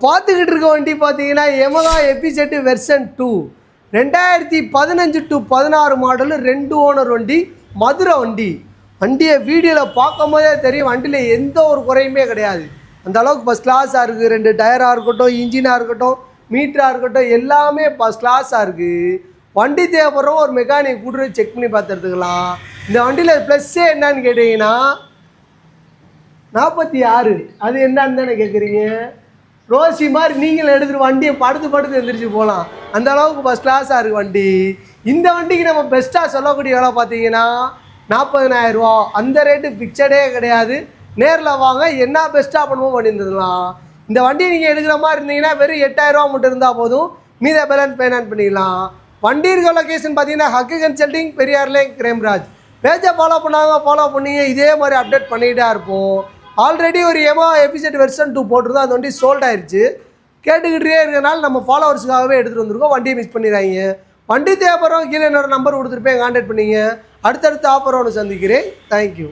பார்த்துக்கிட்டு இருக்க வண்டி பார்த்தீங்கன்னா யமஹா எபிசெட் வெர்ஷன் 2 2015 to 16 மாடலு 2 ஓனர் வண்டி, மதுரை வண்டி. வண்டியை வீடியோவில் பார்க்கும் போதே தெரியும் வண்டியில் எந்த ஒரு குறையுமே கிடையாது. அந்த அளவுக்கு ஃபஸ்ட் கிளாஸாக இருக்குது. 2 டயராக இருக்கட்டும், இன்ஜினாக இருக்கட்டும், மீட்டராக இருக்கட்டும், எல்லாமே ஃபஸ்ட் கிளாஸாக இருக்குது. வண்டி தேவைப்படுறோம் ஒரு மெக்கானிக் கூட்டு செக் பண்ணி பார்த்துருக்கலாம். இந்த வண்டியில் ப்ளஸ்ஸே என்னன்னு கேட்டிங்கன்னா 46. அது என்னன்னு தானே கேட்குறீங்க? ரோசி மாதிரி நீங்களும் எடுத்துகிட்டு வண்டியை படுத்து எழுந்திரிச்சு போகலாம். அந்த அளவுக்கு ஃபஸ்ட் கிளாஸாக இருக்குது வண்டி. இந்த வண்டிக்கு நம்ம பெஸ்ட்டாக சொல்லக்கூடிய வேலை பார்த்தீங்கன்னா 40,000 ரூபா. அந்த ரேட்டு ஃபிக்சடே கிடையாது. நேரில் வாங்க, என்ன பெஸ்ட்டாக பண்ணுவோம் பண்ணியிருந்துடலாம். இந்த வண்டியை நீங்கள் எடுக்கிற மாதிரி இருந்தீங்கன்னா வெறும் 8,000 ரூபா மட்டும் இருந்தால் போதும். மீத பேலன்ஸ் ஃபைனான்ஸ் பண்ணிக்கலாம். வண்டி இருக்க லொக்கேஷன் பார்த்தீங்கன்னா ஹக்கு கன்சல்டிங், பெரியார் லேக், கிரேம்ராஜ். பேஜை ஃபாலோ பண்ணீங்க. இதே மாதிரி அப்டேட் பண்ணிக்கிட்டே இருப்போம். ஆல்ரெடி ஒரு யமஹா எபிசெட் வெர்ஷன் 2 போட்டிருந்தோம். அந்த வண்டி சோல்ட் ஆயிடுச்சு. கேட்டுக்கிட்டே இருக்கிறனால நம்ம ஃபாலோவர்ஸுக்காகவே எடுத்துகிட்டு வந்துருக்கோம். வண்டியை மிஸ் பண்ணிடுறாங்க. வண்டி தேவைப்படுறோம், கீழே என்னோட நம்பர் கொடுத்துருப்பேன், கான்டாக்ட் பண்ணிங்க. அடுத்தடுத்த ஆஃபரோடு சந்திக்கிறேன். தேங்க்யூ.